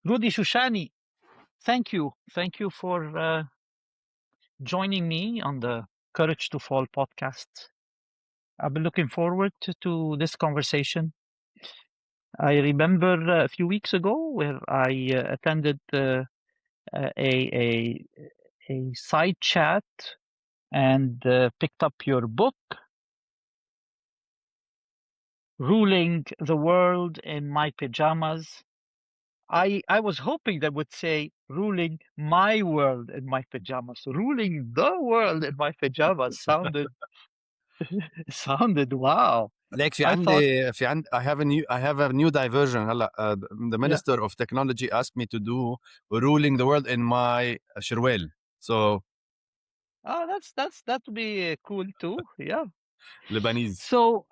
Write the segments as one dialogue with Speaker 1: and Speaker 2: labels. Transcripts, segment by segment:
Speaker 1: Rudy Shoushany, thank you. Thank you for joining me on the Courage to Fall podcast. I've been looking forward to this conversation. I remember a few weeks ago where I attended a, a, a side chat and picked up your book, Ruling the World in My Pajamas. I was hoping that would say ruling my world in my pajamas. Ruling the world in my pajamas sounded wow.
Speaker 2: ليك
Speaker 1: I thought,
Speaker 2: I have a new diversion هلا the
Speaker 1: yeah,
Speaker 2: minister of technology asked me to do ruling the world in my شروال. So
Speaker 1: oh, that would be cool too. Yeah.
Speaker 2: Lebanese.
Speaker 1: So,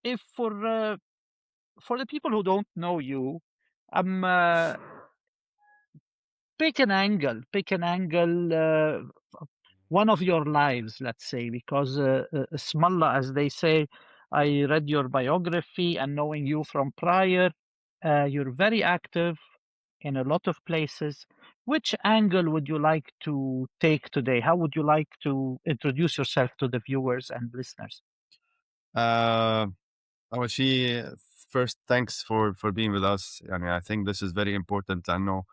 Speaker 1: if for the people who don't know you, pick an angle, one of your lives, let's say, because Smallah, as they say, I read your biography and knowing you from prior, you're very active in a lot of places. Which angle would you like to take today? How would you like to introduce yourself to the viewers and listeners?
Speaker 2: أول شيء first thanks for being with us. I think this is very important. I know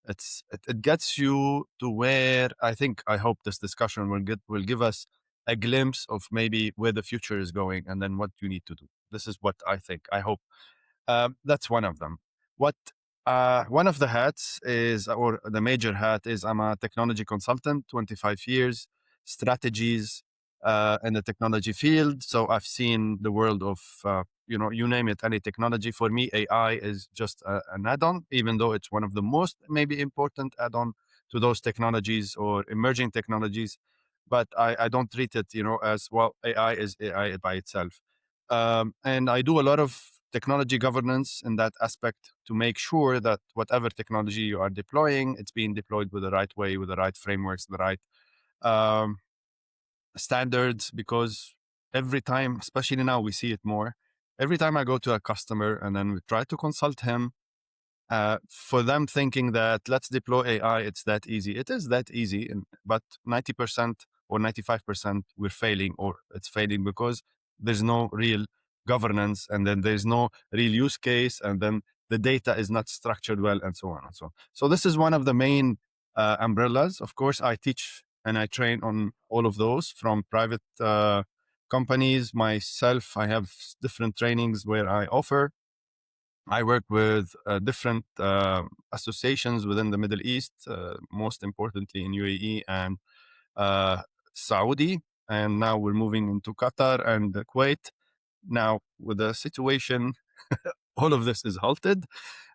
Speaker 2: it gets you to where I hope this discussion will give us a glimpse of maybe where the future is going and then what you need to do. This is what I think. I hope that's one of them. What one of the hats is, or the major hat is, I'm a technology consultant, 25 years, strategies in the technology field. So I've seen the world of, you name it, any technology. For me, AI is just an add-on, even though it's one of the most maybe important add-on to those technologies or emerging technologies. But I don't treat it, as well, AI is AI by itself. And I do a lot of technology governance in that aspect to make sure that whatever technology you are deploying, it's being deployed with the right way, with the right frameworks, the right um, standards. Because every time, especially now, we see it more. Every time I go to a customer and then we try to consult him, for them thinking that let's deploy AI, it's that easy. It is that easy, but 90% or 95% we're failing, or it's failing because there's no real governance, and then there's no real use case, and then the data is not structured well, and so on and so on. So this is one of the main umbrellas. Of course, I teach and I train on all of those from private companies. Myself, I have different trainings where I offer. I work with different associations within the Middle East, most importantly in UAE and Saudi. And now we're moving into Qatar and Kuwait. Now, with the situation, all of this is halted.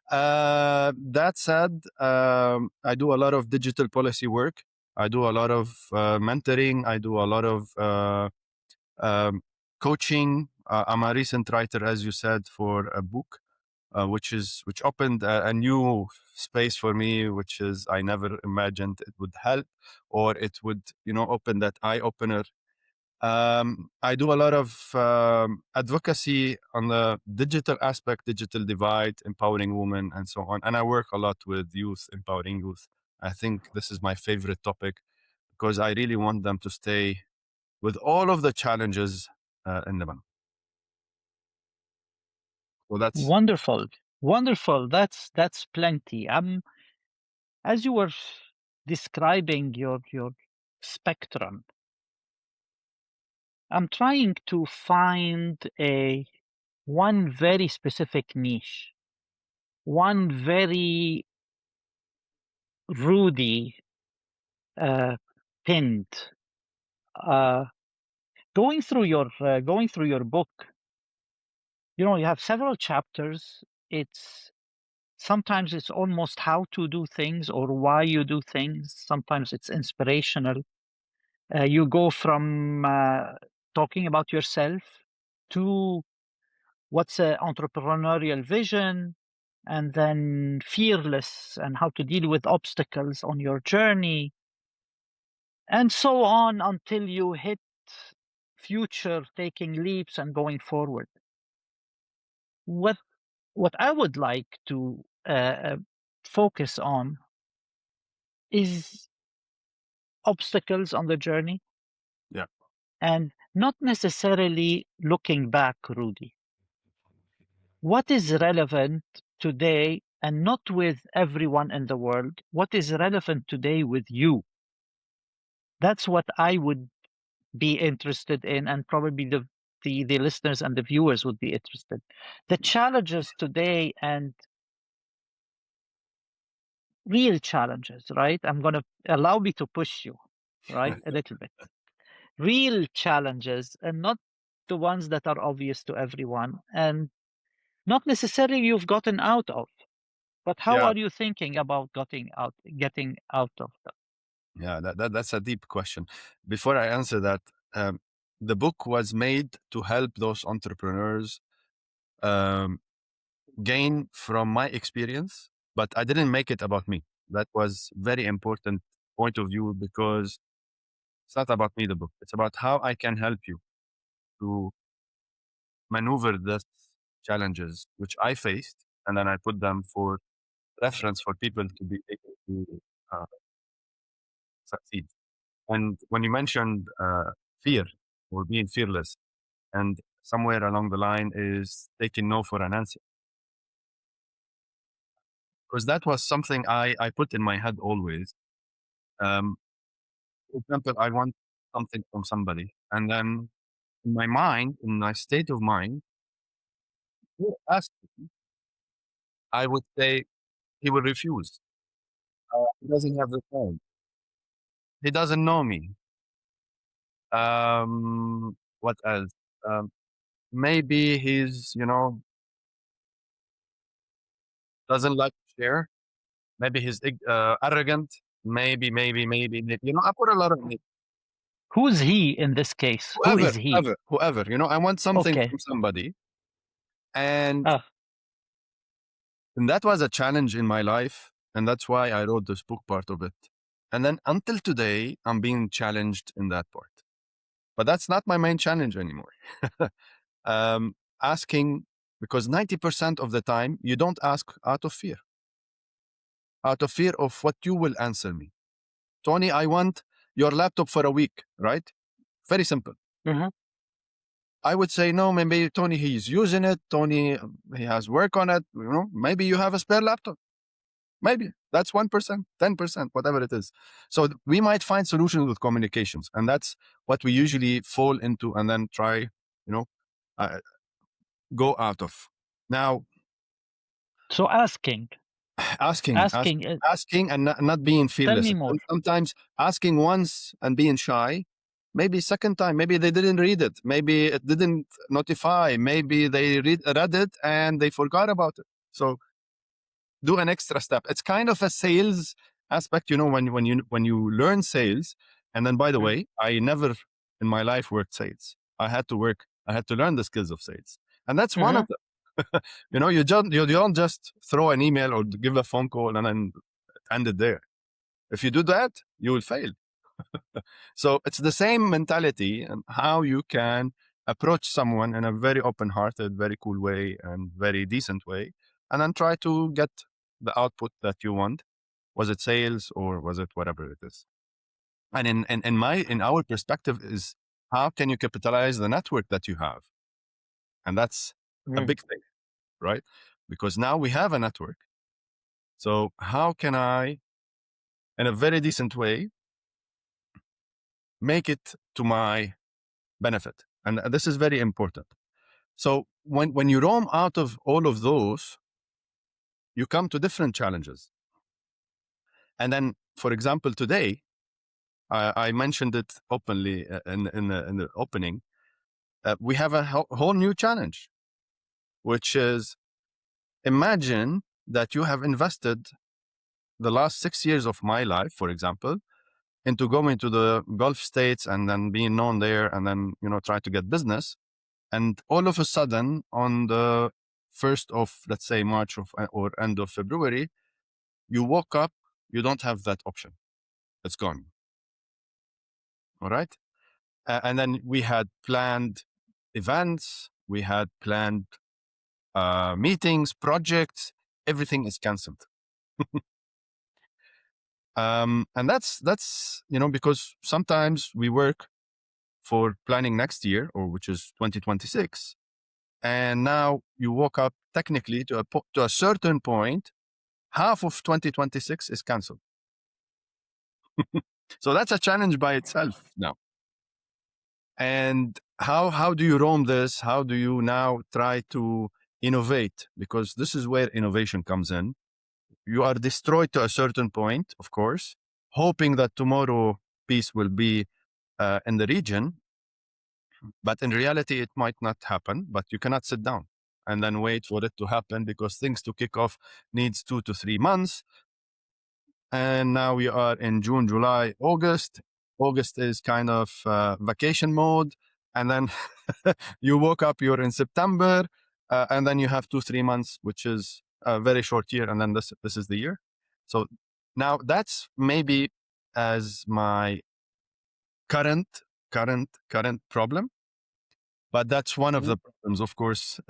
Speaker 2: That said, I do a lot of digital policy work. I do a lot of mentoring. I do a lot of coaching. I'm a recent writer, as you said, for a book which opened a new space for me, which is I never imagined it would help, or it would open that eye opener. I do a lot of advocacy on the digital aspect, digital divide, empowering women, and so on. And I work a lot with youth, empowering youth. I think this is my favorite topic because I really want them to stay with all of the challenges in Lebanon. So that's
Speaker 1: Wonderful, wonderful. That's plenty. As you were describing your spectrum, I'm trying to find a one very specific niche, one very Rudy pinned. Uh, going through your book, you have several chapters. It's sometimes it's almost how to do things or why you do things. Sometimes it's inspirational. You go from talking about yourself to what's an entrepreneurial vision, and then fearless and how to deal with obstacles on your journey, and so on until you hit future, taking leaps and going forward. What what I would like to focus on is obstacles on the journey
Speaker 2: Yeah.
Speaker 1: and not necessarily looking back, Rudy. What is relevant today, and not with everyone in the world, what is relevant today with you? That's what I would be interested in, and probably the listeners and the viewers would be interested. The challenges today and real challenges, right? I'm going to allow me to push you, right? A little bit. Real challenges and not the ones that are obvious to everyone and not necessarily you've gotten out of, but how
Speaker 2: Yeah.
Speaker 1: are you thinking about getting out of them?
Speaker 2: Yeah, that's a deep question. Before I answer that, um, the book was made to help those entrepreneurs um, gain from my experience, but I didn't make it about me. That was very important point of view because it's not about me. The book, it's about how I can help you to maneuver the challenges which I faced, and then I put them for reference for people to be able to succeed. And when you mentioned fear or being fearless, and somewhere along the line is taking no for an answer, because that was something I put in my head always. Um, for example, I want something from somebody, and then in my mind, in my state of mind, who asked me, I would say he will refuse. He doesn't have the time. He doesn't know me. What else? Maybe he's doesn't like to share. Maybe he's arrogant. Maybe. I put a lot of maybe.
Speaker 1: Who's he in this case? Who
Speaker 2: Whoever,
Speaker 1: is he?
Speaker 2: whoever. I want something
Speaker 1: Okay.
Speaker 2: from somebody, and
Speaker 1: Ah,
Speaker 2: and that was a challenge in my life, and that's why I wrote this book part of it. And then until today, I'm being challenged in that part, but that's not my main challenge anymore. Asking, because 90% of the time you don't ask out of fear of what you will answer me. Tony, I want your laptop for a week, right? Very simple.
Speaker 1: mhm.
Speaker 2: I would say, no, maybe Tony, he's using it. Tony, he has work on it. Maybe you have a spare laptop. Maybe that's 1%, 10%, whatever it is. So we might find solutions with communications. And that's what we usually fall into and then try, uh, go out of. Now,
Speaker 1: So
Speaker 2: asking, ask,
Speaker 1: asking,
Speaker 2: asking and not being
Speaker 1: tell
Speaker 2: fearless.
Speaker 1: me more.
Speaker 2: And sometimes asking once and being shy, maybe second time, maybe they didn't read it, maybe it didn't notify, maybe they read it and they forgot about it. So do an extra step. It's kind of a sales aspect, when you learn sales. And then, by the
Speaker 1: Mm,
Speaker 2: way, I never in my life worked sales. I had to learn the skills of sales, and that's one
Speaker 1: mhm,
Speaker 2: of them. You don't just throw an email or give a phone call and then end it there. If you do that, you will fail. So it's the same mentality and how you can approach someone in a very open-hearted, very cool way and very decent way, and then try to get the output that you want. Was it sales or was it whatever it is? And in our perspective is how can you capitalize the network that you have? And that's a
Speaker 1: mm.
Speaker 2: big thing, right? Because now we have a network. So how can I, in a very decent way, make it to my benefit? And this is very important. So when you roam out of all of those, you come to different challenges. And then, for example, today, I mentioned it openly in the opening. We have a whole new challenge, which is imagine that you have invested the last 6 years of my life, for example, into going to the Gulf states and then being known there and then, try to get business. And all of a sudden, on the 1st of, let's say, March or end of February, you woke up, you don't have that option. It's gone. All right. And then we had planned events, we had planned meetings, projects, everything is canceled. And that's because sometimes we work for planning next year, or which is 2026, and now you woke up technically to a certain point, half of 2026 is canceled. So that's a challenge by itself now. And how do you roam this? How do you now try to innovate? Because this is where innovation comes in. You are destroyed to a certain point, of course, hoping that tomorrow peace will be in the region. But in reality, it might not happen, but you cannot sit down and then wait for it to happen, because things to kick off needs 2 to 3 months. And now we are in June, July, August. August is kind of vacation mode. And then you woke up, you're in September, and then you have 2, 3 months, which is a very short year. And then this is the year. So now that's maybe as my current problem, but that's one of the problems, of course.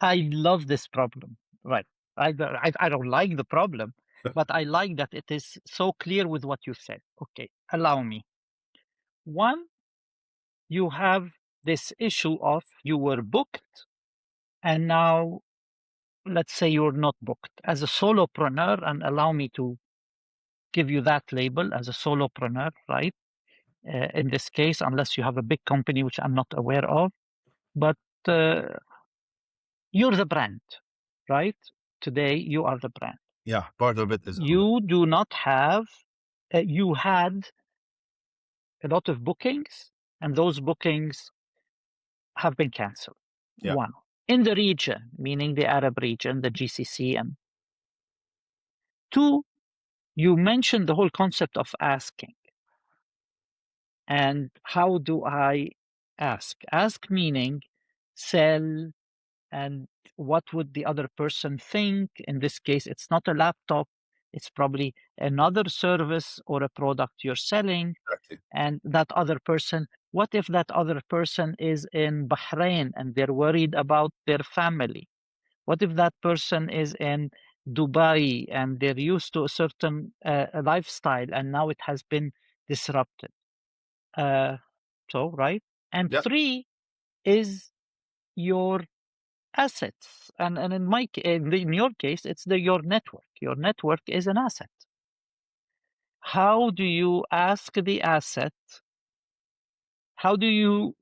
Speaker 1: I love this problem. Right. I don't like the problem, but I like that it is so clear with what you said. Okay, allow me. One, you have this issue of you were booked, and now let's say you're not booked. As a solopreneur, and allow me to give you that label as a solopreneur, right? In this case, unless you have a big company, which I'm not aware of, but uh, you're the brand, right? Today, you are the brand.
Speaker 2: Yeah, part of it is
Speaker 1: You do not have, you had a lot of bookings, and those bookings have been canceled.
Speaker 2: yeah,
Speaker 1: One, in the region, meaning the Arab region, the GCC. And two, you mentioned the whole concept of asking. And how do I ask? Ask meaning sell, and what would the other person think? In this case, it's not a laptop, it's probably another service or a product you're selling.
Speaker 2: exactly.
Speaker 1: And that other person, what if that other person is in Bahrain and they're worried about their family? What if that person is in Dubai and they're used to a certain lifestyle and now it has been disrupted? Uh, right? And
Speaker 2: Yeah,
Speaker 1: three is your assets. And in your case, it's your network. Your network is an asset. How do you ask the asset? How do you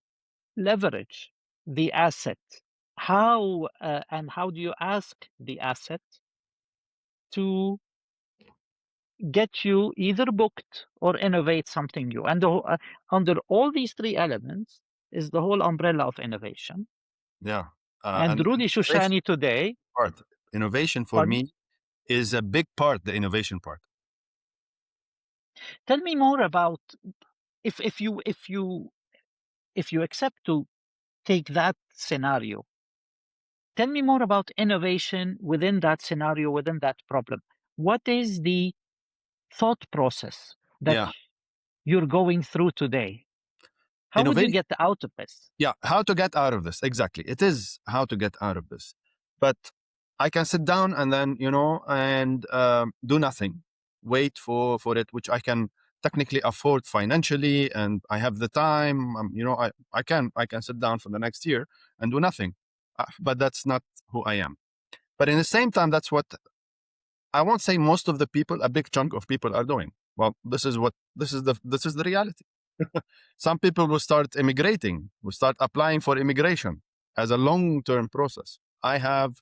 Speaker 1: leverage the asset? How do you ask the asset to get you either booked or innovate something new? And under all these three elements is the whole umbrella of innovation.
Speaker 2: yeah.
Speaker 1: And
Speaker 2: And
Speaker 1: Rudy
Speaker 2: innovation
Speaker 1: Shoushany today,
Speaker 2: part, innovation for
Speaker 1: pardon,
Speaker 2: me is a big part, the innovation part.
Speaker 1: tell me more about if you accept to take that scenario. Tell me more about innovation within that scenario, within that problem. What is the thought process that
Speaker 2: Yeah,
Speaker 1: you're going through today? How would you
Speaker 2: innovation.
Speaker 1: get out of this?
Speaker 2: Yeah, how to get out of this? Exactly, it is how to get out of this. But I can sit down and then and do nothing, wait for it, which I can technically afford financially, and I have the time. I can sit down for the next year and do nothing. But that's not who I am. But in the same time, that's what I won't say most of the people, a big chunk of people are doing. Well, this is the reality. Some people will start immigrating, will start applying for immigration as a long-term process. I have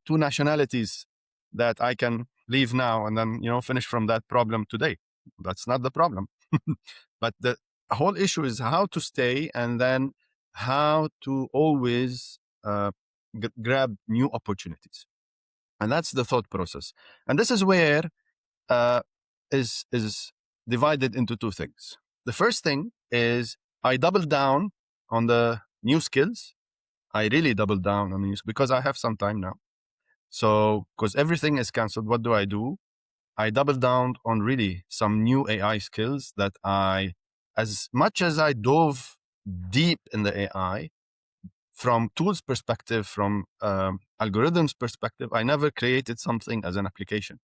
Speaker 2: 2 nationalities that I can leave now and then finish from that problem today. That's not the problem. But the whole issue is how to stay, and then how to always grab new opportunities. And that's the thought process. And this is where uh, is divided into 2 things. The first thing is I double down on the new skills. I really double down on the news because I have some time now. So because everything is canceled, what do? I double down on really some new AI skills that as much as I dove deep in the AI, from tools perspective, from algorithms perspective, I never created something as an application.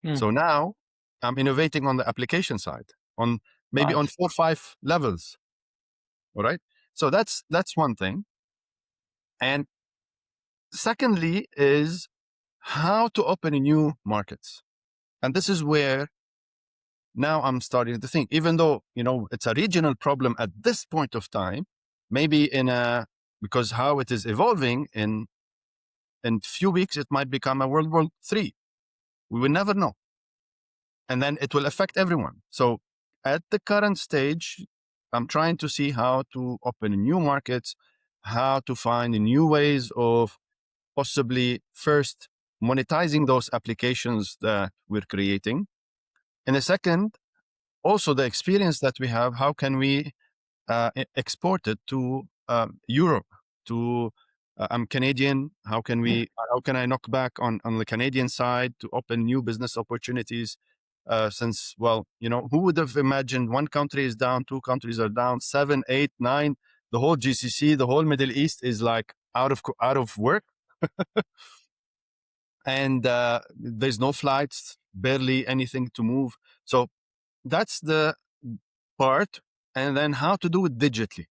Speaker 1: Mm,
Speaker 2: So now I'm innovating on the application side, on maybe on
Speaker 1: right.
Speaker 2: 4 or 5 levels. All right. So that's one thing. And secondly is how to open new markets. And this is where now I'm starting to think, even though, it's a regional problem at this point of time, maybe because how it is evolving in few weeks, it might become a World War III. We will never know. And then it will affect everyone. So at the current stage, I'm trying to see how to open new markets, how to find new ways of possibly first monetizing those applications that we're creating. And the second, also the experience that we have, how can we exported to Europe. To I'm Canadian.
Speaker 1: Yeah.
Speaker 2: How can I knock back on the Canadian side to open new business opportunities? Since, well, who would have imagined one country is down, two countries are down, seven, eight, nine, the whole GCC, the whole Middle East is like out of work, and there's no flights, barely anything to move. So that's the part, and then how to do it digitally.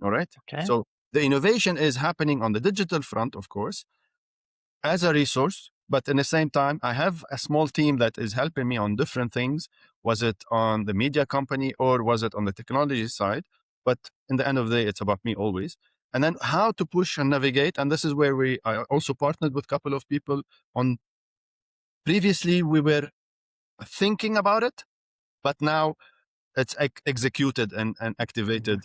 Speaker 2: All right.
Speaker 1: Okay.
Speaker 2: So the innovation is happening on the digital front, of course, as a resource. But in the same time, I have a small team that is helping me on different things. Was it on the media company or was it on the technology side? But in the end of the day, it's about me always. And then how to push and navigate. And this is where I also partnered with a couple of people on. Previously, we were thinking about it, but now it's executed and activated,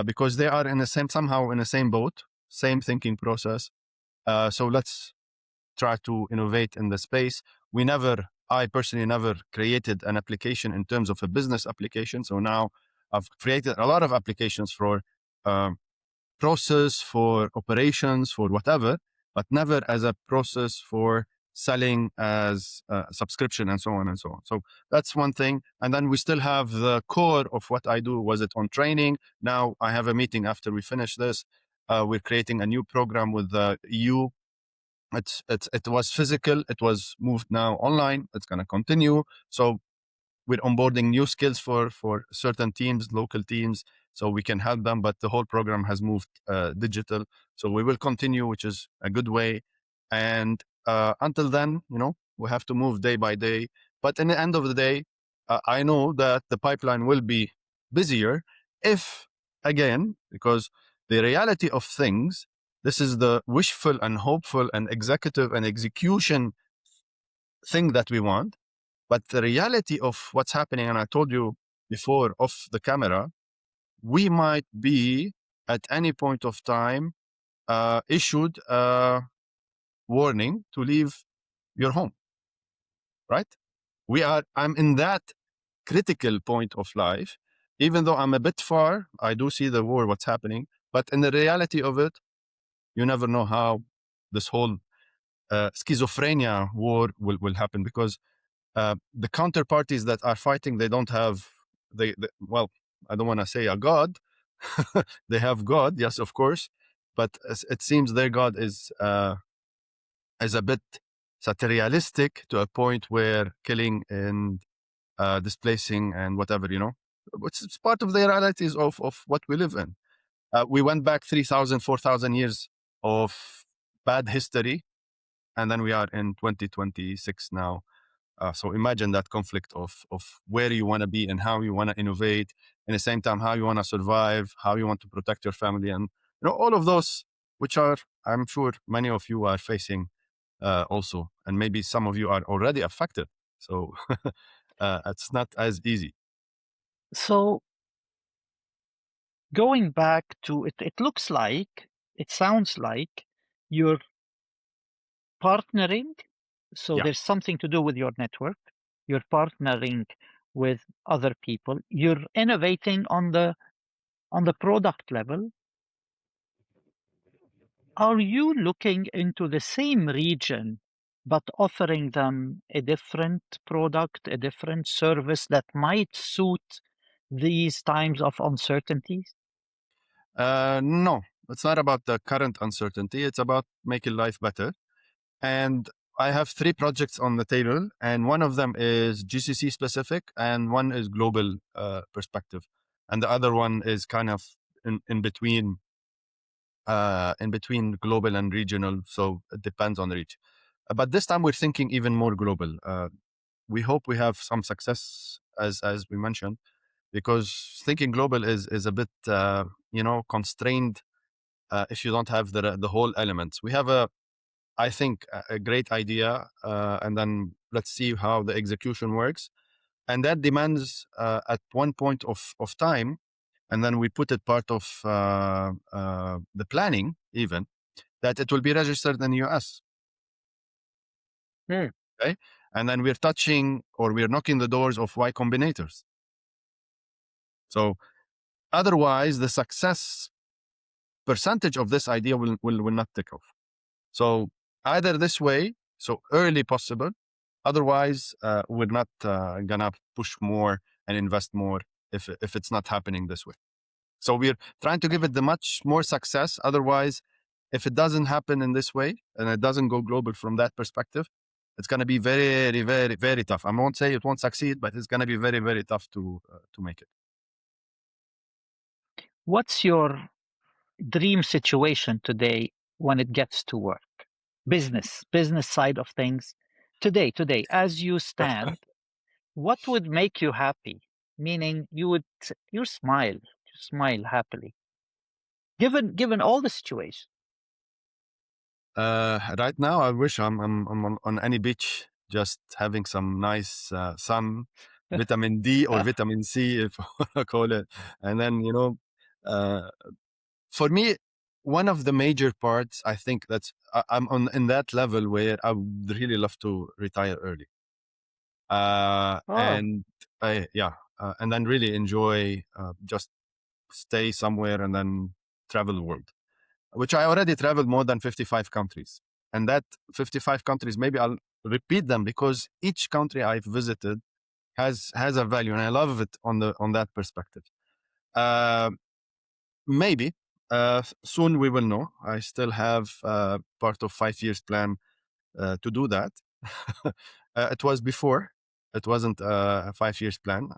Speaker 2: because they are somehow in the same boat, same thinking process. So let's try to innovate in the space. I personally never created an application in terms of a business application. So now I've created a lot of applications for um, process, for operations, for whatever, but never as a process for selling as a subscription and so on and so on. So that's one thing. And then we still have the core of what I do. Was it on training? Now I have a meeting after we finish this. We're creating a new program with the EU. It was physical. It was moved now online. It's going to continue. So we're onboarding new skills for certain teams, local teams, so we can help them. But the whole program has moved digital, so we will continue, which is a good way. And until then, we have to move day by day. But in the end of the day, I know that the pipeline will be busier if, again, because the reality of things, this is the wishful and hopeful and executive and execution thing that we want. But the reality of what's happening, and I told you before off the camera, we might be at any point of time issued a warning to leave your home, right? I'm in that critical point of life. Even though I'm a bit far, I do see the war, what's happening. But in the reality of it, you never know how this whole schizophrenia war will happen, because the counterparties that are fighting, they don't have well, I don't want to say a god. They have God, yes, of course, but it seems their God is a bit materialistic to a point where killing and displacing and whatever, which is part of the realities of what we live in. We went back 3,000, 4,000 years of bad history, and then we are in 2026 now. So imagine that conflict of where you want to be and how you want to innovate, and at the same time how you want to survive, how you want to protect your family, and all of those, which are, I'm sure many of you are facing also, and maybe some of you are already affected. So it's not as easy.
Speaker 1: So going back to it, it sounds like you're partnering. So
Speaker 2: Yeah.
Speaker 1: there's something to do with your network. You're partnering with other people. You're innovating on the product level. Are you looking into the same region, but offering them a different product, a different service that might suit these times of uncertainties?
Speaker 2: No, It's not about the current uncertainty. It's about making life better. And I have three projects on the table, and one of them is GCC specific, and one is global perspective, and the other one is kind of in between global and regional. So it depends on the reach. But this time we're thinking even more global. We hope we have some success, as we mentioned, because thinking global is a bit constrained if you don't have the whole elements. We have I think a great idea, and then let's see how the execution works, and that demands at one point of time, and then we put it part of the planning even, that it will be registered in the US.
Speaker 1: Hmm.
Speaker 2: Okay, and then we're touching or we're knocking the doors of Y Combinators. So otherwise, the success percentage of this idea will not take off. So either this way, so early possible. Otherwise, we're not gonna push more and invest more if it's not happening this way. So we're trying to give it the much more success. Otherwise, if it doesn't happen in this way and it doesn't go global from that perspective, it's going to be very, very, very tough. I won't say it won't succeed, but it's going to be very, very tough to make it.
Speaker 1: What's your dream situation today when it gets to work? Business side of things. Today, as you stand, what would make you happy? Meaning you smile happily, given all the situation.
Speaker 2: Right now, I wish I'm on any beach, just having some nice sun, vitamin D or vitamin C, if I want to call it, and then uh, for me, one of the major parts, I think I'm on in that level where I would really love to retire early,
Speaker 1: Oh,
Speaker 2: and and then really enjoy just stay somewhere and then travel the world, which I already traveled more than 55 countries. And that 55 countries, maybe I'll repeat them because each country I've visited has a value, and I love it on that perspective. Uh, Maybe soon we will know. I still have part of 5 years plan to do that. It was before. It wasn't a 5 years plan.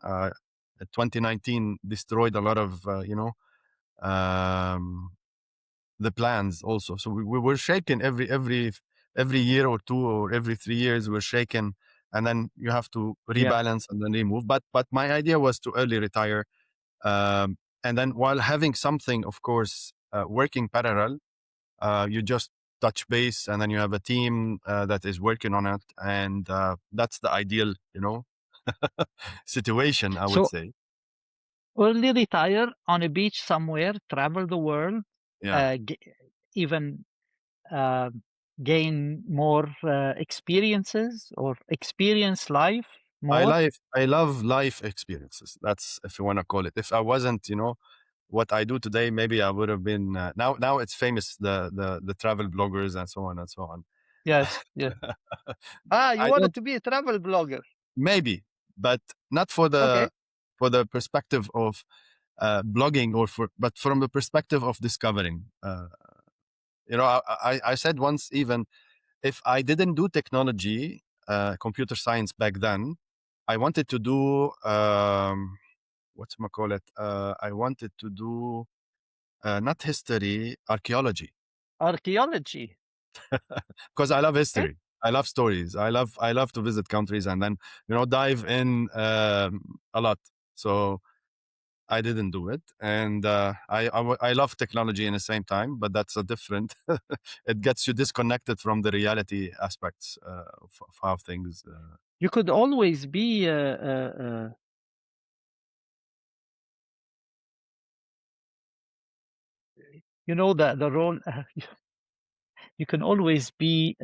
Speaker 2: 2019 destroyed a lot of um, the plans also. So we were shaken every year or two or every 3 years. We're shaken, and then you have to
Speaker 1: yeah.
Speaker 2: rebalance and then remove. But my idea was to early retire, and then while having something, of course, working parallel, you just touch base, and then you have a team that is working on it, and that's the ideal, situation, I would
Speaker 1: So
Speaker 2: say.
Speaker 1: early retire on a beach somewhere, travel the world,
Speaker 2: Yeah.
Speaker 1: uh, g- even uh, gain more experiences or experience life more.
Speaker 2: I love life experiences. That's, if you want to call it. If I wasn't, what I do today, maybe I would have been. Now it's famous, the travel bloggers and so on and so on.
Speaker 1: Yes, yes. Ah, you
Speaker 2: I
Speaker 1: wanted
Speaker 2: don't,
Speaker 1: to be a travel blogger.
Speaker 2: maybe, but not for
Speaker 1: Okay.
Speaker 2: the perspective of blogging, but from the perspective of discovering. I said once, even if I didn't do technology, computer science back then, I wanted to do what's my call it? I wanted to do not history, archaeology,
Speaker 1: Archaeology.
Speaker 2: because I love
Speaker 1: Okay.
Speaker 2: history. I love stories. I love to visit countries and then dive in a lot. So I didn't do it, and I love technology in the same time, but that's a different. It gets you disconnected from the reality aspects of how things.
Speaker 1: You could always be, the role. You can always be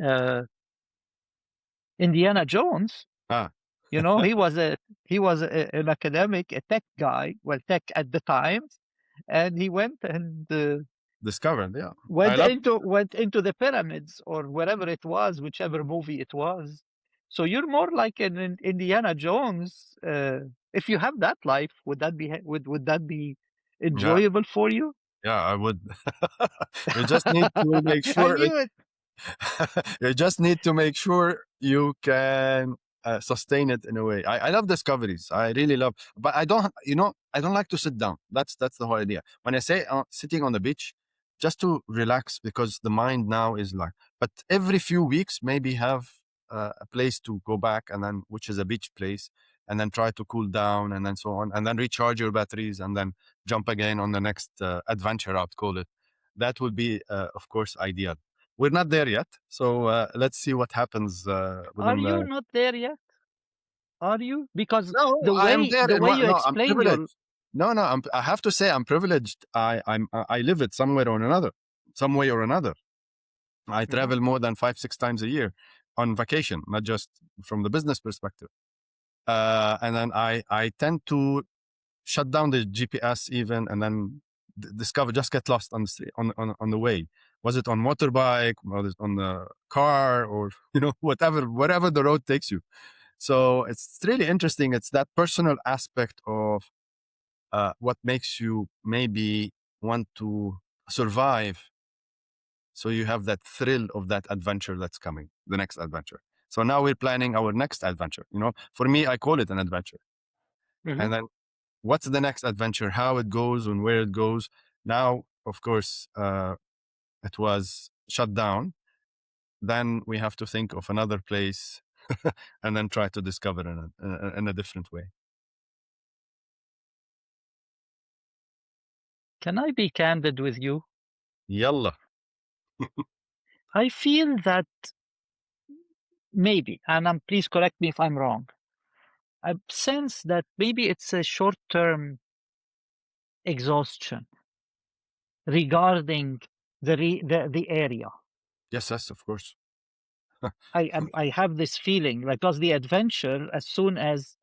Speaker 1: Indiana Jones.
Speaker 2: Ah,
Speaker 1: An academic, a tech guy. Well, tech at the time, and he went and
Speaker 2: discovered. Yeah, I love.
Speaker 1: went into the pyramids or wherever it was, whichever movie it was. So you're more like an Indiana Jones. If you have that life, would that be
Speaker 2: Yeah,
Speaker 1: enjoyable for you?
Speaker 2: Yeah, I would. You just need to make
Speaker 1: I
Speaker 2: sure
Speaker 1: knew it.
Speaker 2: you just need to make sure you can sustain it in a way. I love discoveries. I really love, but I don't. I don't like to sit down. That's the whole idea. When I say sitting on the beach, just to relax because the mind now is like. But every few weeks, maybe have a place to go back, and then which is a beach place, and then try to cool down, and then so on, and then recharge your batteries, and then jump again on the next adventure. I'd call it. That would be, of course, ideal. We're not there yet, so let's see what happens
Speaker 1: Are
Speaker 2: within
Speaker 1: you
Speaker 2: the.
Speaker 1: not there yet? Are you? Because
Speaker 2: No, I am there.
Speaker 1: the way you
Speaker 2: No, I'm
Speaker 1: explain your
Speaker 2: privileged. No, no, I have to say I'm privileged. I live it somewhere or another, some way or another. I
Speaker 1: Mhm.
Speaker 2: travel more than 5 6 times a year on vacation, not just from the business perspective. And then I tend to shut down the GPS even, and then discover, just get lost on the street, on the way. Was it on motorbike? Was it on the car? Or whatever, wherever the road takes you. So it's really interesting. It's that personal aspect of what makes you maybe want to survive. So you have that thrill of that adventure that's coming, the next adventure. So now we're planning our next adventure. For me, I call it an adventure.
Speaker 1: Mhm.
Speaker 2: And then what's the next adventure, how it goes and where it goes. Now, of course, it was shut down. Then we have to think of another place and then try to discover in a different way.
Speaker 1: Can I be candid with you?
Speaker 2: Yalla.
Speaker 1: I feel that maybe, and please correct me if I'm wrong. I sense that maybe it's a short-term exhaustion regarding the area.
Speaker 2: Yes, yes, of course.
Speaker 1: I have this feeling because the adventure, as soon as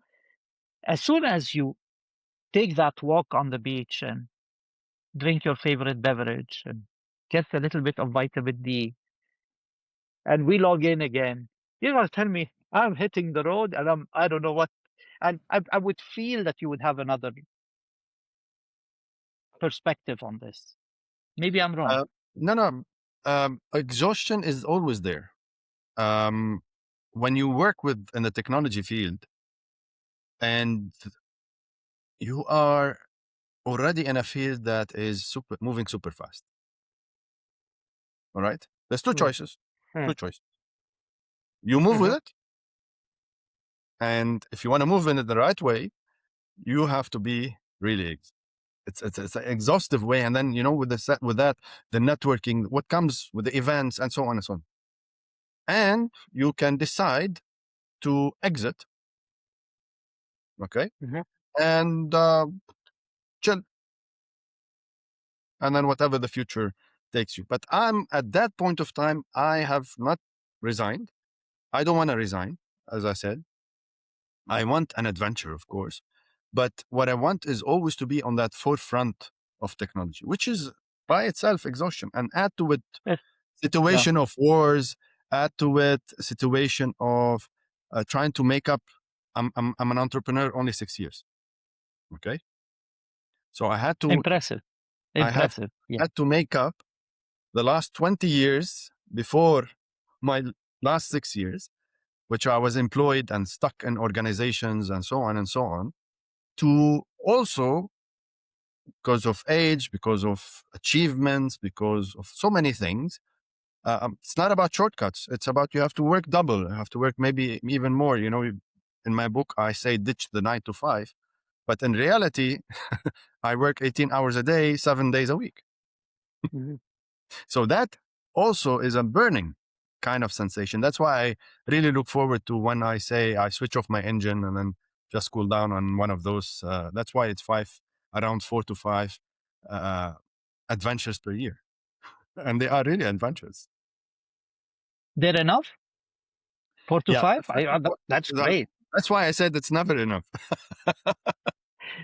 Speaker 1: you take that walk on the beach and drink your favorite beverage and get a little bit of vitamin D, and we log in again, you're gonna tell me I'm hitting the road and I don't know what, and I would feel that you would have another perspective on this. Maybe I'm wrong.
Speaker 2: Uh, no, no. Exhaustion is always there. Um, when you work in the technology field and you are already in a field that is moving super fast. All right. There's two
Speaker 1: Mm,
Speaker 2: choices.
Speaker 1: mm,
Speaker 2: Two choices. You move with
Speaker 1: mhm.
Speaker 2: it, and if you want to move in it the right way, you have to be really. It's an exhaustive way, and then with the set with that, the networking, what comes with the events, and so on and so on. And you can decide to exit, okay,
Speaker 1: Mhm.
Speaker 2: and chill, and then whatever the future takes you. But I'm at that point of time, I have not resigned. I don't want to resign, as I said. I want an adventure, of course. But what I want is always to be on that forefront of technology, which is by itself exhaustion. And add to it
Speaker 1: Yes. Yeah.
Speaker 2: situation of wars, add to it a situation of trying to make up. I'm an entrepreneur only 6 years. Okay. So
Speaker 1: Impressive.
Speaker 2: I have
Speaker 1: Impressive. Yeah.
Speaker 2: had to make up the last 20 years before my last 6 years, which I was employed and stuck in organizations and so on, to also, because of age, because of achievements, because of so many things. It's not about shortcuts. It's about you have to work double. You have to work maybe even more. In my book, I say ditch the 9 to 5, but in reality, I work 18 hours a day, 7 days a week.
Speaker 1: Mhm.
Speaker 2: So that also is a burning kind of sensation. That's why I really look forward to when I say I switch off my engine and then just cool down on one of those. That's why it's around 4 to 5 uh, adventures per year. And they are really adventures.
Speaker 1: They're enough? 4 to
Speaker 2: Yeah.
Speaker 1: 5? That's great.
Speaker 2: That's why I said it's never enough.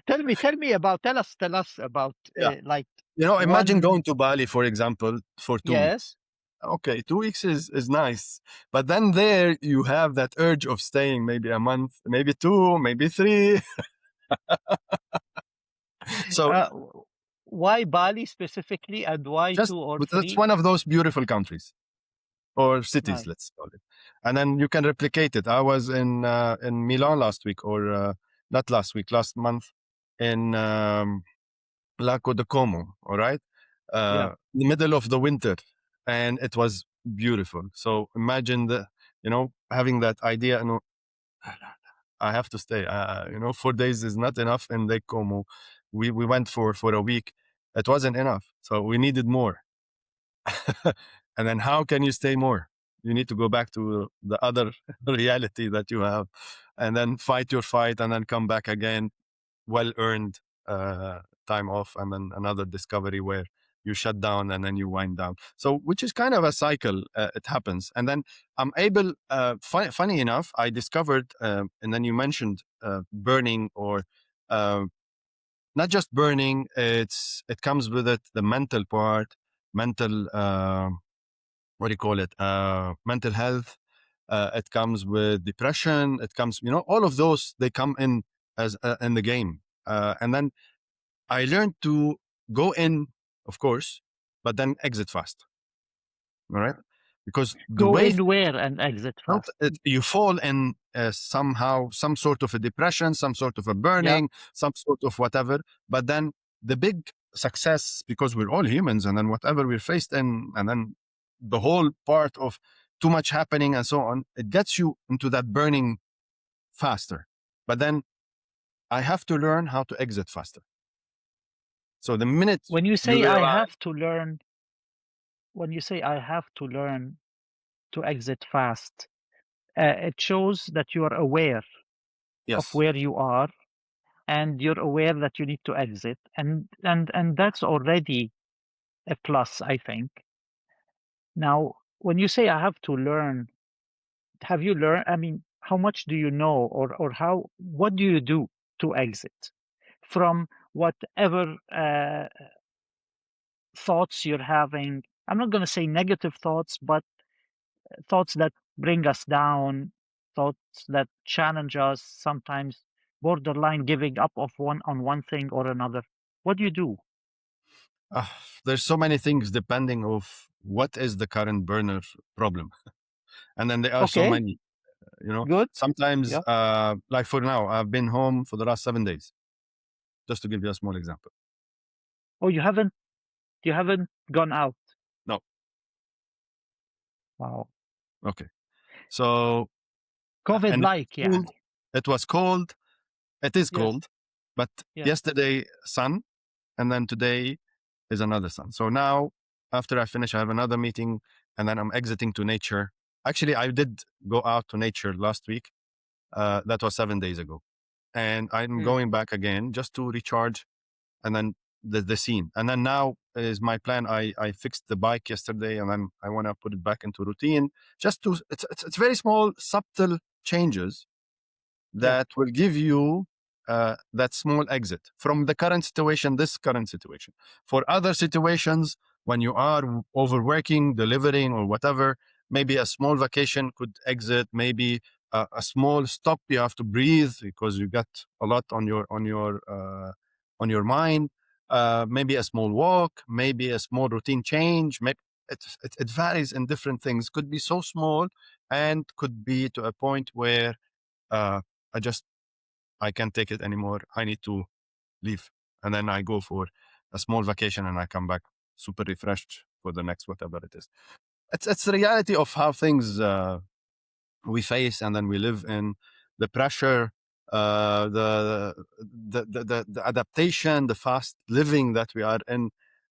Speaker 1: Tell us about,
Speaker 2: Yeah.
Speaker 1: like,
Speaker 2: Imagine
Speaker 1: one.
Speaker 2: going to Bali, for example, for 2 weeks.
Speaker 1: Yes.
Speaker 2: Okay, 2 weeks is nice. But then there you have that urge of staying maybe a month, maybe two, maybe three. So
Speaker 1: Uh, why Bali specifically, and why
Speaker 2: Just
Speaker 1: two or
Speaker 2: that's
Speaker 1: three?
Speaker 2: one of those beautiful countries or cities,
Speaker 1: Nice.
Speaker 2: let's call it, and then you can replicate it. I was in Milan last week, or not last week, last month, in Lago de Como. All right,
Speaker 1: Yeah.
Speaker 2: the middle of the winter, and it was beautiful. So imagine having that idea, and I have to stay. 4 days is not enough in Lake Como. We went for a week. It wasn't enough, so we needed more. And then how can you stay more? You need to go back to the other reality that you have, and then fight your fight, and then come back again. Well earned time off, and then another discovery where you shut down and then you wind down. So, which is kind of a cycle. It happens, and then I'm able. Funny enough, I discovered, and then you mentioned burning, or uh, not just burning. It comes with it the mental part, mental. What do you call it? Mental health. It comes with depression. It comes, all of those, they come in as in the game. And then I learned to go in, of course, but then exit fast. All right. Because the
Speaker 1: Go
Speaker 2: way
Speaker 1: in where and exit fast.
Speaker 2: you fall in somehow, some sort of a depression, some sort of a
Speaker 1: Yeah.
Speaker 2: burning, some sort of whatever. But then the big success, because we're all humans, and then whatever we're faced in, and then the whole part of too much happening and so on, it gets you into that burning faster. But then I have to learn how to exit faster. So the minute
Speaker 1: When you
Speaker 2: you
Speaker 1: say I
Speaker 2: realize,
Speaker 1: have to learn, when you say I have to learn to exit fast, it shows that you are aware of
Speaker 2: yes,
Speaker 1: where you are, and you're aware that you need to exit, and that's already a plus, I think. Now, when you say I have to learn, have you learned? I mean, how much do you know, or how? What do you do to exit from whatever thoughts you're having? I'm not going to say negative thoughts, but thoughts that bring us down, thoughts that challenge us, sometimes borderline giving up of one thing or another. What do you do?
Speaker 2: uh, there's so many things depending of what is the current burner problem. And then there are so
Speaker 1: Okay,
Speaker 2: many,
Speaker 1: good.
Speaker 2: sometimes,
Speaker 1: Yeah.
Speaker 2: like for now, I've been home for the last 7 days, just to give you a small example.
Speaker 1: Oh, you haven't gone out.
Speaker 2: No.
Speaker 1: Wow.
Speaker 2: Okay. So,
Speaker 1: COVID
Speaker 2: and it
Speaker 1: like,
Speaker 2: was cold.
Speaker 1: يعني.
Speaker 2: It was cold. It is
Speaker 1: Yes,
Speaker 2: cold, but
Speaker 1: yes.
Speaker 2: yesterday sun, and then today is another sun. So now, after I finish, I have another meeting, and then I'm exiting to nature. Actually, I did go out to nature last week. That was 7 days ago, and I'm
Speaker 1: Mm.
Speaker 2: going back again just to recharge, and then the scene. And then now is my plan. I fixed the bike yesterday, and then I want to put it back into routine. Just to it's very small, subtle changes
Speaker 1: Yeah.
Speaker 2: that will give you that small exit from the current situation, this current situation. For other situations, when you are overworking, delivering, or whatever, maybe a small vacation could exit. Maybe a small stop. You have to breathe because you got a lot on your mind. Maybe a small walk. Maybe a small routine change. Maybe it varies in different things. Could be so small, and could be to a point where uh, I just I can't take it anymore. I need to leave, and then I go for a small vacation, and I come back super refreshed for the next whatever it is. It's the reality of how things we face, and then we live in the pressure, the adaptation, the fast living that we are in.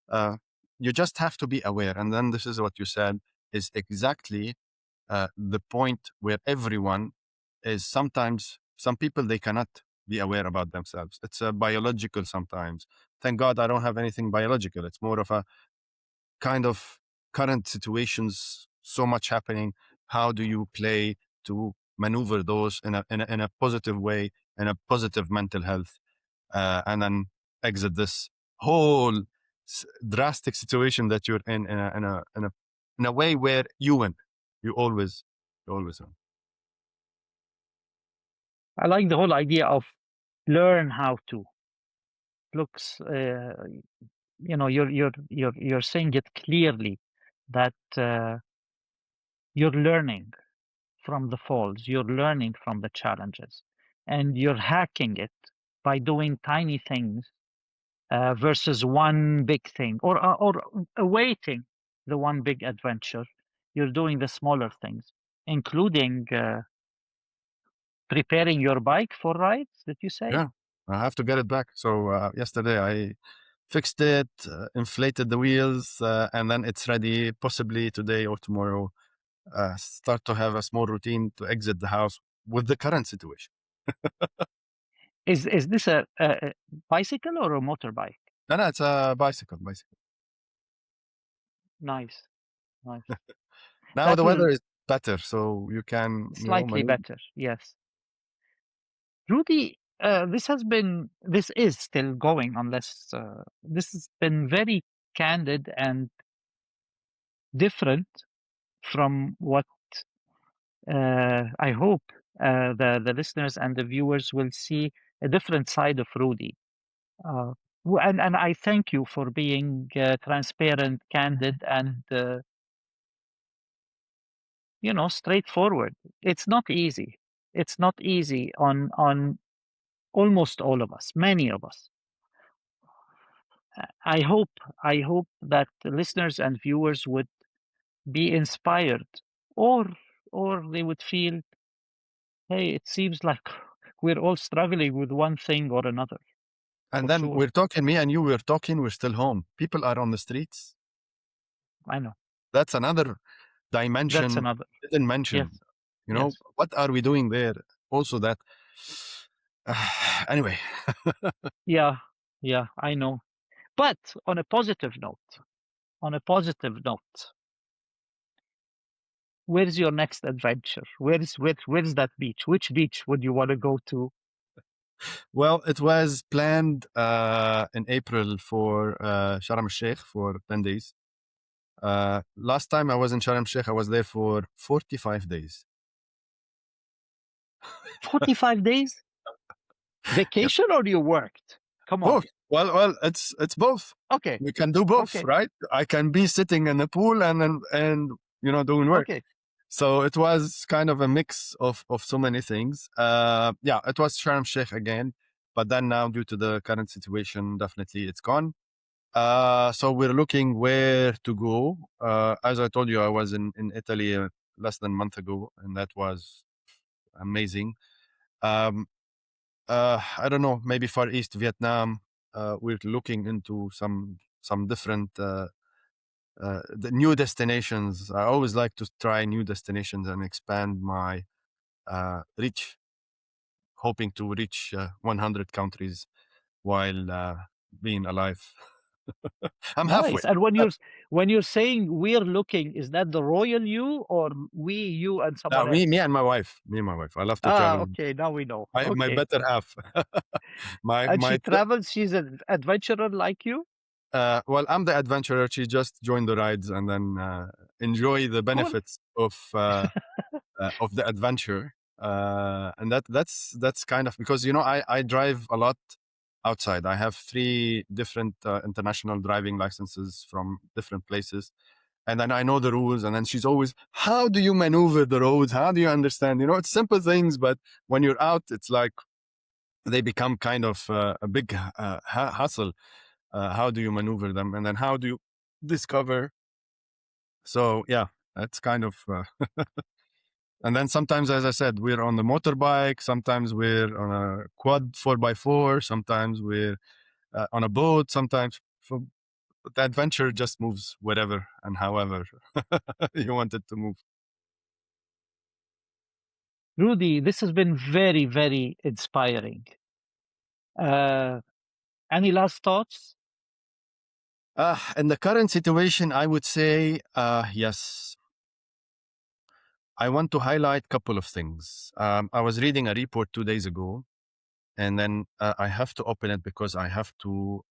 Speaker 2: Uh, you just have to be aware, and then this is what you said is exactly the point where everyone is. Sometimes some people, they cannot be aware about themselves. It's a biological sometimes. Thank God I don't have anything biological. It's more of a kind of current situations, so much happening. How do you play to maneuver those in a positive way, in a positive mental health, and then exit this whole drastic situation that you're in a way where you win. You always win.
Speaker 1: I like the whole idea of learn how to. Looks you're saying it clearly that you're learning from the falls, you're learning from the challenges, and you're hacking it by doing tiny things versus one big thing, or awaiting the one big adventure. You're doing the smaller things, including preparing your bike for rides. Did you say?
Speaker 2: Yeah, I have to get it back. So yesterday I fixed it, inflated the wheels, and then it's ready. Possibly today or tomorrow, start to have a small routine to exit the house with the current situation.
Speaker 1: Is this a bicycle or a motorbike?
Speaker 2: No, no, it's a bicycle. Bicycle.
Speaker 1: Nice, nice.
Speaker 2: Now the
Speaker 1: That'll
Speaker 2: weather is better, so you can,
Speaker 1: slightly
Speaker 2: maneuver.
Speaker 1: better. Yes. Rudy, this is still going unless this has been very candid and different from what I hope the listeners and the viewers will see a different side of Rudy. Uh, and I thank you for being transparent, candid, and straightforward. It's not easy. It's not easy on almost all of us, many of us. I hope that the listeners and viewers would be inspired, or they would feel, hey, it seems like we're all struggling with one thing or another,
Speaker 2: And
Speaker 1: for
Speaker 2: then
Speaker 1: sure.
Speaker 2: we're talking, me and you, we're talking, we're still home. People are on the streets.
Speaker 1: I know.
Speaker 2: That's another
Speaker 1: That's
Speaker 2: dimension
Speaker 1: another.
Speaker 2: didn't
Speaker 1: Yes.
Speaker 2: mention.
Speaker 1: Yes.
Speaker 2: What are we doing there? Also, that anyway.
Speaker 1: Yeah. Yeah, I know. But on a positive note, where's your next adventure? Where's that beach? Which beach would you want to go to?
Speaker 2: Well, it was planned in April for Sharm el Sheikh for 10 days. Last time I was in Sharm el Sheikh, I was there for 45 days.
Speaker 1: 45 days?
Speaker 2: Yep.
Speaker 1: Vacation or you worked? Come on.
Speaker 2: Both. Well, it's both.
Speaker 1: Okay.
Speaker 2: We can do both,
Speaker 1: Okay.
Speaker 2: right? I can be sitting in the pool and doing work.
Speaker 1: Okay.
Speaker 2: So it was kind of a mix of so many things. Yeah, it was Sharm el Sheikh again, but then now due to the current situation, definitely it's gone. So we're looking where to go. As I told you, I was in Italy less than a month ago, and that was amazing. Um, I don't know, maybe Far East Vietnam. We're looking into some different the new destinations. I always like to try new destinations and expand my reach, hoping to reach 100 countries while being alive. I'm halfway.
Speaker 1: Nice. And when you're saying we're looking, is that the royal you or we, you, and someone
Speaker 2: Me
Speaker 1: else?
Speaker 2: and my wife. Me and my wife. I love to
Speaker 1: Ah,
Speaker 2: travel.
Speaker 1: okay. Now we know.
Speaker 2: My
Speaker 1: Okay.
Speaker 2: better half. my
Speaker 1: And she
Speaker 2: my.
Speaker 1: travels. She's an adventurer like you.
Speaker 2: Well, I'm the adventurer. She just joined the rides and then enjoy the
Speaker 1: Cool.
Speaker 2: benefits of the adventure. And that's kind of because I drive a lot outside. I have 3 different international driving licenses from different places, and then I know the rules. And then she's always, "How do you maneuver the roads? How do you understand?" It's simple things, but when you're out, it's like they become kind of a big hustle. How do you maneuver them, and then how do you discover? So yeah, that's kind of. And then sometimes, as I said, we're on the motorbike. Sometimes we're on a quad 4x4. Sometimes we're on a boat. Sometimes so the adventure just moves wherever and however you want it to move.
Speaker 1: Rudy, this has been very, very inspiring. Uh, any last thoughts?
Speaker 2: In the current situation, I would say yes. I want to highlight a couple of things. I was reading a report 2 days ago, and then I have to open it because I have to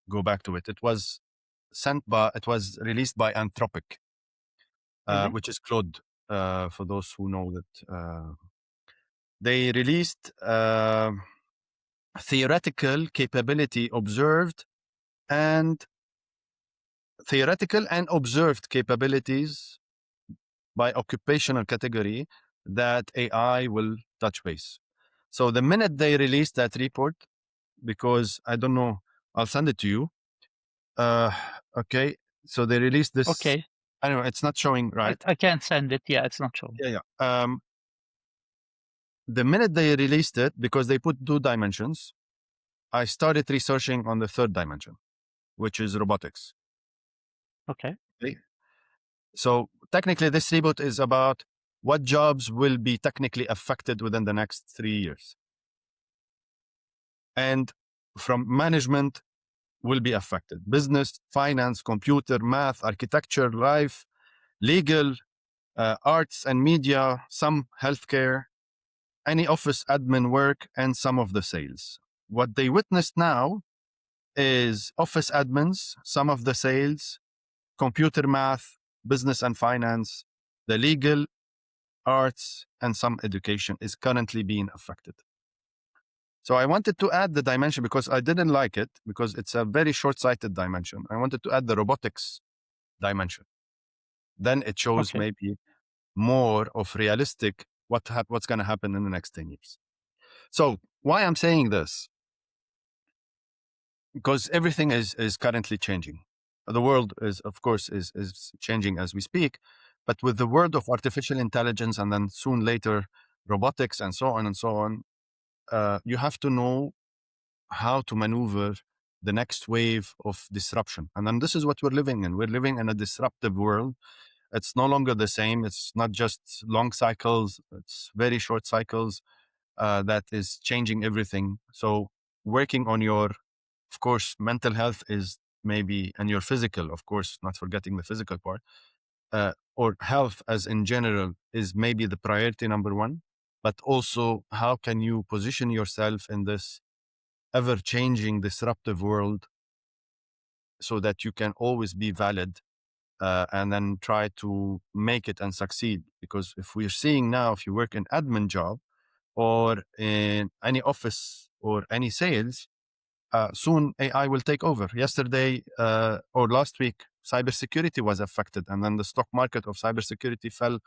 Speaker 2: go back to it. It was released by Anthropic,
Speaker 1: Really?
Speaker 2: which is Claude. For those who know that, they released theoretical capability observed and theoretical and observed capabilities by occupational category that AI will touch base. So the minute they release that report, because I don't know, I'll send it to you. Uh, okay, so they released this.
Speaker 1: Okay.
Speaker 2: Anyway, it's not showing right.
Speaker 1: I can't send it. Yeah, it's not showing.
Speaker 2: Yeah. The minute they released it, because they put 2 dimensions, I started researching on the 3rd dimension, which is robotics.
Speaker 1: Okay.
Speaker 2: Okay? So technically, this report is about what jobs will be technically affected within the next 3 years. And from management will be affected. Business, finance, computer, math, architecture, life, legal, arts and media, some healthcare, any office admin work, and some of the sales. What they witnessed now is office admins, some of the sales, computer math, business and finance, the legal, arts, and some education is currently being affected. So I wanted to add the dimension because I didn't like it because it's a very short-sighted dimension. I wanted to add the robotics dimension. Then it shows
Speaker 1: Okay.
Speaker 2: maybe more of realistic what's going to happen in the next 10 years. So why I'm saying this? Because everything is currently changing. The world is, of course, is changing as we speak, but with the world of artificial intelligence and then soon later robotics and so on and so on, you have to know how to maneuver the next wave of disruption. And then this is what we're living in. We're living in a disruptive world. It's no longer the same. It's not just long cycles. It's very short cycles that is changing everything. So working on your, of course, mental health is maybe, and your physical, of course, not forgetting the physical part, or health as in general is maybe the priority number one, but also how can you position yourself in this ever changing disruptive world so that you can always be valid and then try to make it and succeed. Because if we're seeing now, if you work in admin job or in any office or any sales, soon AI will take over. Yesterday or last week, cybersecurity was affected, and then the stock market of cybersecurity fell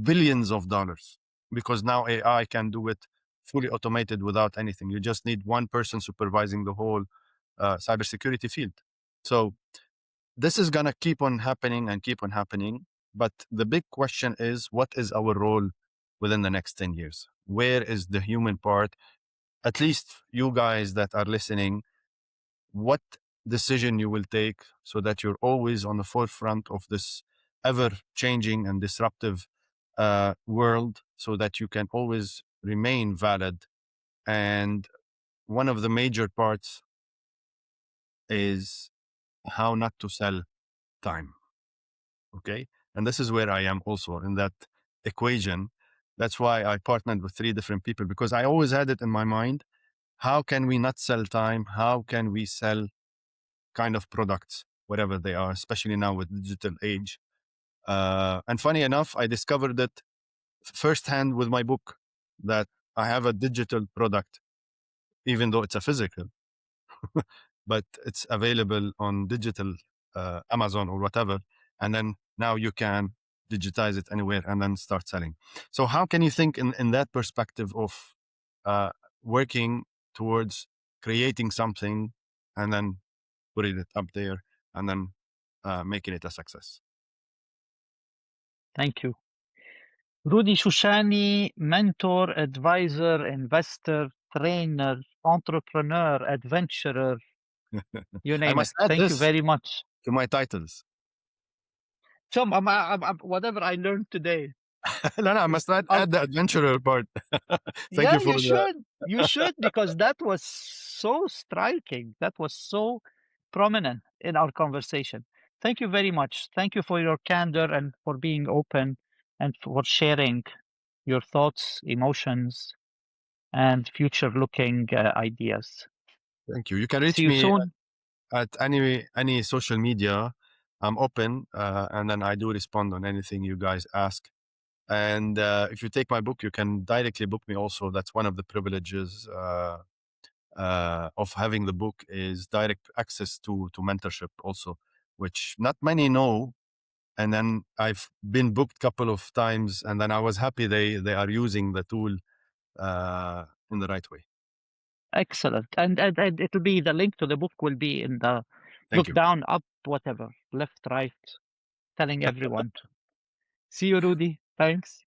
Speaker 2: billions of dollars because now AI can do it fully automated without anything. You just need one person supervising the whole cybersecurity field. So this is going to keep on happening and keep on happening. But the big question is, what is our role within the next 10 years? Where is the human part? At least you guys that are listening, what decision you will take so that you're always on the forefront of this ever changing and disruptive world so that you can always remain valid. And one of the major parts is how not to sell time. Okay. And this is where I am also in that equation. That's why I partnered with 3 different people, because I always had it in my mind. How can we not sell time? How can we sell kind of products, whatever they are, especially now with digital age? And funny enough, I discovered it firsthand with my book that I have a digital product, even though it's a physical, but it's available on digital Amazon or whatever. And then now you can digitize it anywhere and then start selling. So how can you think in that perspective of working towards creating something and then putting it up there and then making it a success?
Speaker 1: Thank you. Rudy Shoushany, mentor, advisor, investor, trainer, entrepreneur, adventurer, you
Speaker 2: I
Speaker 1: name it.
Speaker 2: must add
Speaker 1: Thank you
Speaker 2: this
Speaker 1: very much.
Speaker 2: to my titles.
Speaker 1: So, whatever I learned today.
Speaker 2: No, I must
Speaker 1: I'll,
Speaker 2: add the adventurer part. Thank
Speaker 1: yeah,
Speaker 2: you for
Speaker 1: you
Speaker 2: the.
Speaker 1: should. You should, because that was so striking. That was so prominent in our conversation. Thank you very much. Thank you for your candor and for being open and for sharing your thoughts, emotions, and future looking ideas.
Speaker 2: Thank you. You can
Speaker 1: See
Speaker 2: reach
Speaker 1: you
Speaker 2: me
Speaker 1: soon.
Speaker 2: at any social media. I'm open, and then I do respond on anything you guys ask. And if you take my book, you can directly book me also. That's one of the privileges of having the book is direct access to mentorship also, which not many know. And then I've been booked couple of times, and then I was happy they are using the tool in the right way.
Speaker 1: Excellent. And it'll be the link to the book will be in the
Speaker 2: Thank
Speaker 1: look
Speaker 2: you.
Speaker 1: down, up, whatever, left, right, telling everyone to. See you, Rudy. Thanks.